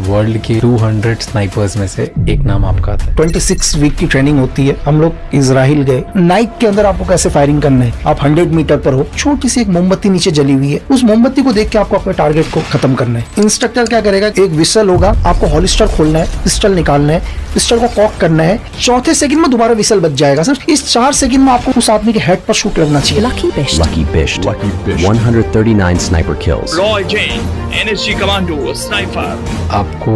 World के 200 snipers में से एक नाम आपका आता है। 26 वीक की ट्रेनिंग होती है। हम लोग इजराइल गए। नाइक के अंदर आपको कैसे फायरिंग करना है, आप 100 मीटर पर हो, छोटी सी एक मोमबत्ती नीचे जली हुई है, उस मोमबत्ती को देख के आपको अपने टारगेट को खत्म करना है। इंस्ट्रक्टर क्या करेगा, एक विसल होगा, आपको हॉलिस्टर खोलना है, पिस्टल निकालना है, पिस्टल को कॉक करना है, चौथे सेकंड में दोबारा विसल बच जाएगा। सर इस 4 सेकंड में आपको उस आदमी के हेड पर शूट लगना चाहिए। Lucky Bisht. 139 sniper kills. Roy Jain, NSG Commando, Sniper. आपको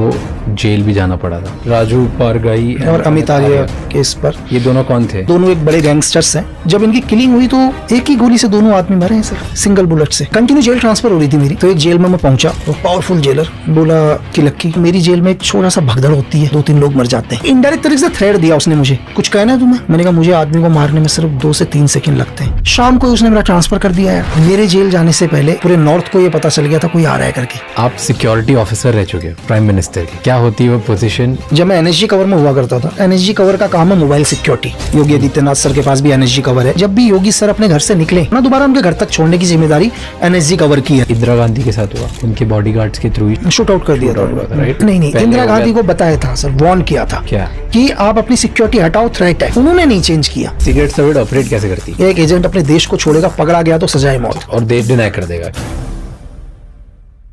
जेल भी जाना पड़ा था। राजू पारगाई और अमित आर्य केस पर। ये दोनों कौन थे? दोनों एक बड़े गैंगस्टर्स हैं। जब इनकी किलिंग हुई तो एक ही गोली से दोनों आदमी मरे हैं सर, सिंगल बुलेट से। कंटिन्यू जेल ट्रांसफर हो रही थी मेरी, तो एक जेल में मैं पहुंचा, वो पावरफुल जेलर बोला कि लक्की मेरी जेल में एक छोटा सा भगदड़ होती है, 2-3 लोग मर जाते हैं। इनडायरेक्ट तरीके से थ्रेट दिया उसने मुझे, कुछ कहना है तुम्हें? मैंने कहा मुझे आदमी को मारने में सिर्फ 2 से 3 सेकंड लगते हैं। शाम को उसने मेरा ट्रांसफर कर दिया है। मेरे जेल जाने से पहले पूरे नॉर्थ को ये पता चल गया था कोई आ रहा है करके। आप सिक्योरिटी ऑफिसर रह चुके हैं प्राइम मिनिस्टर की। क्या होती है वो पोजीशन? जब मैं एनएसजी कवर में हुआ करता था, एनएसजी कवर का काम है mobile security. Yogi Adityanath sir के पास भी एनएसजी कवर है। जब भी योगी सर अपने घर से निकले ना, दोबारा उनके घर तक छोड़ने की जिम्मेदारी एनएसजी कवर की है। इंदिरा गांधी के साथ हुआ, उनके बॉडीगार्ड्स के थ्रू ही शूट आउट कर दिया था। राइट? नहीं, इंदिरा गांधी को बताया था सर, वार्न किया था क्या कि आप अपनी सिक्योरिटी हटाओ, थ्रेट है। उन्होंने नहीं चेंज किया। सीक्रेट सर्विस ऑपरेट कैसे करती है? एक एजेंट अपने देश को छोड़ेगा, पकड़ा गया तो सजाए मौत, और देश डिनाई कर देगा।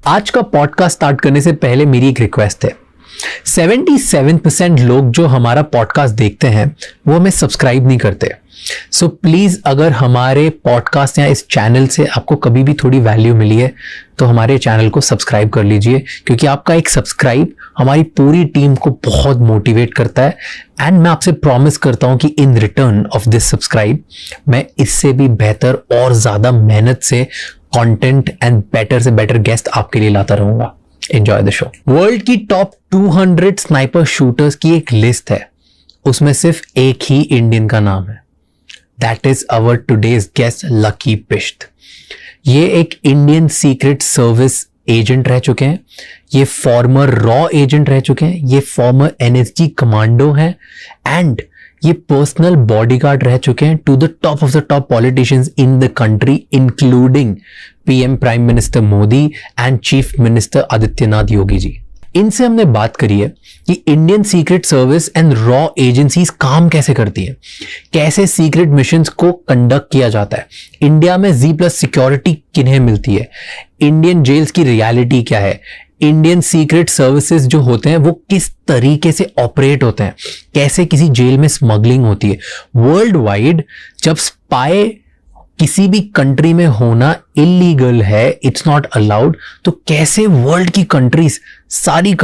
आज का पॉडकास्ट स्टार्ट करने से पहले मेरी एक रिक्वेस्ट है। 77% लोग जो हमारा पॉडकास्ट देखते हैं वो हमें सब्सक्राइब नहीं करते। सो प्लीज, अगर हमारे पॉडकास्ट या इस चैनल से आपको कभी भी थोड़ी वैल्यू मिली है तो हमारे चैनल को सब्सक्राइब कर लीजिए, क्योंकि आपका एक सब्सक्राइब हमारी पूरी टीम को बहुत मोटिवेट करता है। एंड मैं आपसे प्रॉमिस करता हूं कि in return of this subscribe मैं इससे भी बेहतर और ज्यादा मेहनत से कंटेंट एंड बेटर से बेटर गेस्ट आपके लिए लाता रहूंगा। Enjoy the show. वर्ल्ड की टॉप 200 स्नाइपर शूटर्स की एक लिस्ट है, उसमें सिर्फ एक ही इंडियन का नाम है। That is our today's guest lucky Bisht. ये एक इंडियन सीक्रेट सर्विस एजेंट रह चुके हैं, ये फॉर्मर रॉ एजेंट रह चुके हैं, ये फॉर्मर एनएसजी कमांडो हैं, एंड ये पर्सनल बॉडीगार्ड रह चुके हैं to the top of the top politicians in the country, including PM prime minister Modi and chief minister Adityanath Yogi ji. इनसे हमने बात करी है कि इंडियन सीक्रेट सर्विस एंड रॉ एजेंसीज काम कैसे करती है, कैसे सीक्रेट मिशंस को कंडक्ट किया जाता है, इंडिया में Z+ सिक्योरिटी किन्हें मिलती है, इंडियन जेल्स की रियलिटी क्या है, इंडियन सीक्रेट सर्विसेज जो होते हैं वो किस तरीके से ऑपरेट होते हैं, कैसे किसी जेल में स्मगलिंग होती है। वर्ल्ड वाइड जब स्पाई किसी भी कंट्री में होना इलीगल है, इट्स नॉट अलाउड, तो कैसे वर्ल्ड की कंट्रीज सारी